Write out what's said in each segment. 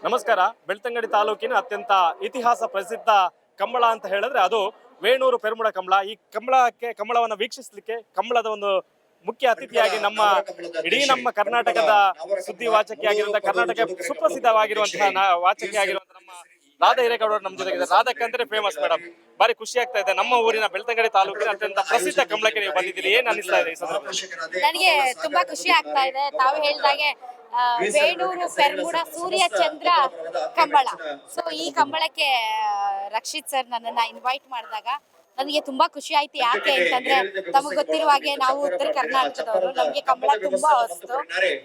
ನಮಸ್ಕಾರ. ಬೆಳ್ತಂಗಡಿ ತಾಲೂಕಿನ ಅತ್ಯಂತ ಇತಿಹಾಸ ಪ್ರಸಿದ್ಧ ಕಂಬಳ ಅಂತ ಹೇಳಿದ್ರೆ ಅದು ವೇಣೂರು ಪೆರ್ಮುಡ ಕಂಬಳ. ಈ ಕಂಬಳವನ್ನು ವೀಕ್ಷಿಸಲಿಕ್ಕೆ ಕಂಬಳದ ಒಂದು ಮುಖ್ಯ ಅತಿಥಿಯಾಗಿ ನಮ್ಮ ಕರ್ನಾಟಕದ ಸುದ್ದಿ ವಾಚಕಿಯಾಗಿರುವಂತಹ ಕರ್ನಾಟಕ ಸುಪ್ರಸಿದ್ಧವಾಗಿರುವಂತಹ ವಾಚಕಿಯಾಗಿರುವಂತಹ ನಮ್ಮ ರಾಧಾ ಹಿರೇಗೌಡರು ನಮ್ಮ ಜೊತೆಗಿದೆ. ರಾಧಕ್ಕಂದ್ರೆ ಫೇಮಸ್ ಮೇಡಮ್. ಬಾರಿ ಖುಷಿ ಆಗ್ತಾ ಇದೆ. ನಮ್ಮ ಊರಿನ ಬೆಳ್ತಂಗಡಿ ತಾಲೂಕಿನ ಅತ್ಯಂತ ಪ್ರಸಿದ್ಧ ಕಂಬಳಕ್ಕೆ ನೀವು ಬಂದಿದ್ದೀರಿ. ಏನ್ ಅನಿಸ್ತಾ ಇದೆ ಈ ಸಂದರ್ಭದಲ್ಲಿ? ನನಗೆ ತುಂಬಾ ಖುಷಿ ಆಗ್ತಾ ಇದೆ. ತಾವು ಹೇಳಿದಾಗೆ ವೇಣೂರು ಪೆರ್ಮುಡ ಸೂರ್ಯ ಚಂದ್ರ ಕಂಬಳ. ಸೊ ಈ ಕಂಬಳಕ್ಕೆ ರಕ್ಷಿತ್ ಸರ್ ನನ್ನನ್ನ ಇನ್ವೈಟ್ ಮಾಡಿದಾಗ ನನಗೆ ತುಂಬಾ ಖುಷಿ ಆಯ್ತು. ಯಾಕೆ ಅಂತಂದ್ರೆ ತಮಗೆ ಗೊತ್ತಿರುವ ಹಾಗೆ ನಾವು ಉತ್ತರ ಕರ್ನಾಟಕದವರು, ನಮ್ಗೆ ಕಂಬಳ ತುಂಬಾ ಹೊಸ್ತು.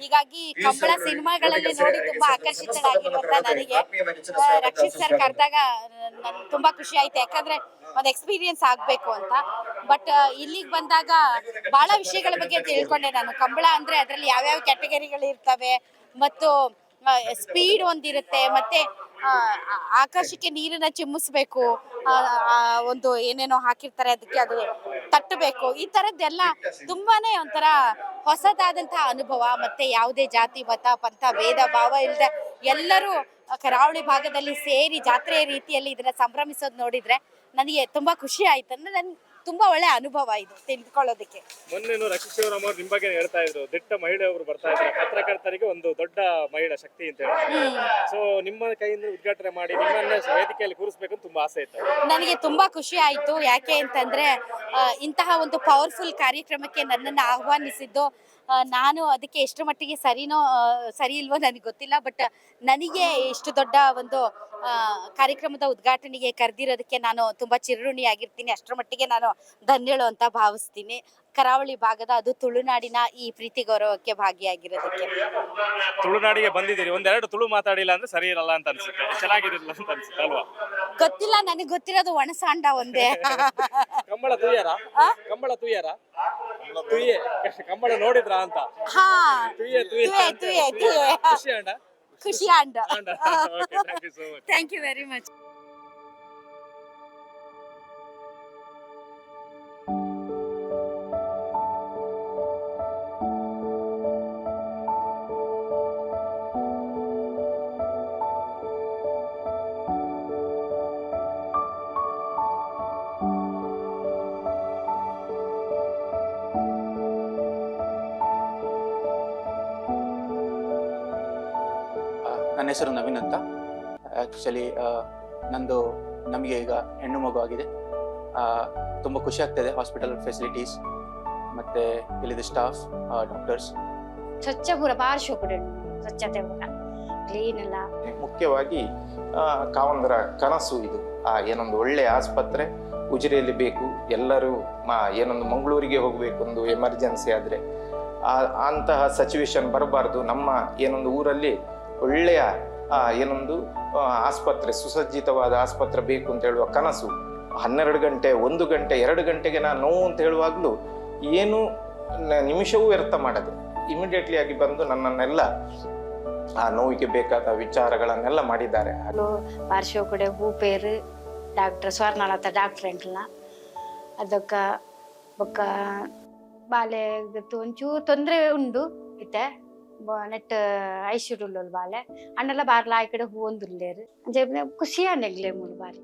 ಹೀಗಾಗಿ ಕಂಬಳ ಸಿನಿಮಾಗಳಲ್ಲಿ ನೋಡಿ ತುಂಬಾ ಆಕರ್ಷಿತರಾಗಿರುವಂತ ನನಗೆ ರಕ್ಷಿತ್ ಸರ್ ಕರೆದಾಗ ತುಂಬಾ ಖುಷಿ ಆಯ್ತು. ಯಾಕಂದ್ರೆ ಒಂದು ಎಕ್ಸ್ಪೀರಿಯನ್ಸ್ ಆಗ್ಬೇಕು ಅಂತ. ಬಟ್ ಇಲ್ಲಿಗೆ ಬಂದಾಗ ಬಹಳ ವಿಷಯಗಳ ಬಗ್ಗೆ ತಿಳ್ಕೊಂಡೆ ನಾನು. ಕಂಬಳ ಅಂದ್ರೆ ಅದರಲ್ಲಿ ಯಾವ್ಯಾವ ಕ್ಯಾಟಗರಿಗಳು ಇರ್ತವೆ ಮತ್ತು ಸ್ಪೀಡ್ ಒಂದಿರುತ್ತೆ, ಮತ್ತೆ ಆಕಾಶಕ್ಕೆ ನೀರನ್ನ ಚಿಮ್ಮಿಸ್ಬೇಕು, ಒಂದು ಏನೇನೋ ಹಾಕಿರ್ತಾರೆ ಅದಕ್ಕೆ ಅದು ತಟ್ಟಬೇಕು. ಈ ತರದ್ದೆಲ್ಲ ತುಂಬಾನೇ ಒಂಥರ ಹೊಸದಾದಂತಹ ಅನುಭವ. ಮತ್ತೆ ಯಾವುದೇ ಜಾತಿ ಮತ ಪಂಥ ಭೇದ ಭಾವ ಇಲ್ಲದೆ ಎಲ್ಲರೂ ಕರಾವಳಿ ಭಾಗದಲ್ಲಿ ಸೇರಿ ಜಾತ್ರೆಯ ರೀತಿಯಲ್ಲಿ ಇದನ್ನ ಸಂಭ್ರಮಿಸೋದು ನೋಡಿದ್ರೆ ನನಗೆ ತುಂಬಾ ಖುಷಿ ಆಯ್ತು. ಅಂದ್ರೆ ನನ್ ತುಂಬಾ ಒಳ್ಳೆ ಅನುಭವ ಇದು ತಿಳ್ಕೊಳ್ಳೋದಕ್ಕೆ. ಮೊನ್ನೆ ರಕ್ಷಿತ್ ಶಿವರಾಮ್ ಅವರು ನಿಮ್ ಬಗ್ಗೆ ಹೇಳ್ತಾ ಇದ್ರು, ದಿಟ್ಟ ಮಹಿಳೆಯವರು ಬರ್ತಾ ಇದ್ದಾರೆ, ಪತ್ರಕರ್ತರಿಗೆ ಒಂದು ದೊಡ್ಡ ಮಹಿಳಾ ಶಕ್ತಿ ಅಂತ ಹೇಳಿ. ಸೊ ನಿಮ್ಮ ಕೈಯಿಂದ ಉದ್ಘಾಟನೆ ಮಾಡಿ ನಿಮ್ಮನ್ನ ವೇದಿಕೆಯಲ್ಲಿ ಕೂರಿಸಬೇಕು ತುಂಬಾ ಆಸೆ ಇತ್ತು. ನನಗೆ ತುಂಬಾ ಖುಷಿ ಆಯ್ತು. ಯಾಕೆ ಅಂತಂದ್ರೆ ಇಂತಹ ಒಂದು ಪವರ್ಫುಲ್ ಕಾರ್ಯಕ್ರಮಕ್ಕೆ ನನ್ನನ್ನು ಆಹ್ವಾನಿಸಿದ್ದು ನಾನು ಅದಕ್ಕೆ ಎಷ್ಟು ಮಟ್ಟಿಗೆ ಸರಿ ಇಲ್ವೋ ನನಗೆ ಗೊತ್ತಿಲ್ಲ. ಬಟ್ ನನಗೆ ಇಷ್ಟು ದೊಡ್ಡ ಒಂದು ಕಾರ್ಯಕ್ರಮದ ಉದ್ಘಾಟನೆಗೆ ಕರೆದಿರೋದಕ್ಕೆ ನಾನು ತುಂಬಾ ಚಿರಋಣಿಯಾಗಿರ್ತೀನಿ. ಅಷ್ಟರ ಮಟ್ಟಿಗೆ ನಾನು ಧನ್ಯಳು ಅಂತ ಭಾವಿಸ್ತೀನಿ. ಕರಾವಳಿ ಭಾಗದ, ಅದು ತುಳುನಾಡಿನ ಈ ಪ್ರೀತಿ ಗೌರವಕ್ಕೆ ಭಾಗಿಯಾಗಿರೋದಕ್ಕೆ. ತುಳುನಾಡಿಗೆ ಬಂದಿದ್ದೀರಿ, ಒಂದೆರಡು ತುಳು ಮಾತಾಡಿಲ್ಲ ಅಂದ್ರೆ ಸರಿ ಇರಲ್ಲ ಅಂತ ಅನ್ಸುತ್ತೆ, ಚೆನ್ನಾಗಿರಲ್ಲ ಅಂತ ಅನ್ಸುತ್ತೆ ಅಲ್ವಾ? ಗೊತ್ತಿಲ್ಲ, ನನಗೆ ಗೊತ್ತಿರೋದು ಒಣಸಾಂಡ ಒಂದೇ. ಕಂಬಳ ತುಯ್ಯಾರ? ಕಂಬಳ ತುಯ್ಯಾರ? ತುಯ್ಯೆ ಕಂಬಳ ನೋಡಿದ್ರ ಅಂತ? ಹಾ, ತುಯ್ಯೆ ಖುಷಿ ಅಂಡ. Thank you very much. ನನ್ನ ಹೆಸರು ನವೀನ್ ಅಂತ. ಆ್ಯಕ್ಚುಲಿ ನಮಗೆ ಈಗ ಹೆಣ್ಣು ಮಗು ಆಗಿದೆ. ತುಂಬ ಖುಷಿ ಆಗ್ತಾಯಿದೆ. ಹಾಸ್ಪಿಟಲ್ ಫೆಸಿಲಿಟೀಸ್ ಮತ್ತು ಇಲ್ಲಿದ್ದ ಸ್ಟಾಫ್, ಡಾಕ್ಟರ್ಸ್ ಸ್ವಚ್ಛ ಪೂರ ಭಾರಿ ಶೋಕುಡು, ಸ್ವಚ್ಛತೆ ಪೂರ ಕ್ಲೀನ್ ಎಲ್ಲ. ಮುಖ್ಯವಾಗಿ ಕಾವಂದರ ಕನಸು ಇದು. ಏನೊಂದು ಒಳ್ಳೆ ಆಸ್ಪತ್ರೆ ಉಜಿರೆಯಲ್ಲಿ ಬೇಕು. ಎಲ್ಲರೂ ಏನೊಂದು ಮಂಗಳೂರಿಗೆ ಹೋಗಬೇಕು, ಒಂದು ಎಮರ್ಜೆನ್ಸಿ ಆದರೆ ಅಂತಹ ಸಿಚುವೇಶನ್ ಬರಬಾರ್ದು. ನಮ್ಮ ಏನೊಂದು ಊರಲ್ಲಿ ಒಳ್ಳೆಯ ಏನೊಂದು ಆಸ್ಪತ್ರೆ, ಸುಸಜ್ಜಿತವಾದ ಆಸ್ಪತ್ರೆ ಬೇಕು ಅಂತ ಹೇಳುವ ಕನಸು 12 ಗಂಟೆ 1 ಗಂಟೆ 2 ಗಂಟೆಗೆ ನಾನು ನೋವು ಅಂತ ಹೇಳುವಾಗಲೂ ಏನು ನಿಮಿಷವೂ ವ್ಯರ್ಥ ಮಾಡದೆ ಇಮಿಡಿಯೇಟ್ಲಿ ಆಗಿ ಬಂದು ನನ್ನನ್ನೆಲ್ಲ ಆ ನೋವಿಗೆ ಬೇಕಾದ ವಿಚಾರಗಳನ್ನೆಲ್ಲ ಮಾಡಿದ್ದಾರೆ. ಪಾರ್ಶ್ವ ಕೂಡ ಹೂ ಪೇರು ಡಾಕ್ಟರ್ ಸ್ವರ್ಣಲತಾ ಡಾಕ್ಟರ್ ಎಂಟ್ಲ ಅದಕ್ಕ ಬೊಕ್ಕ ಬಾಲೆ ಒಂಚೂರು ತೊಂದರೆ ಉಂಡು ಇತ್ತೆ ನೆಟ್ ಐಶ್ವರ್ಯುಲ್ ಬಾಲೆ ಅಣ್ಣೆಲ್ಲ ಬಾರ್ಲ ಆ ಕಡೆ ಹೂ ಒಂದುಲ್ಲೇರು ಖುಷಿ ಅಂಡೆಗ್ಲೇ ಮೂರು ಬಾರಿ.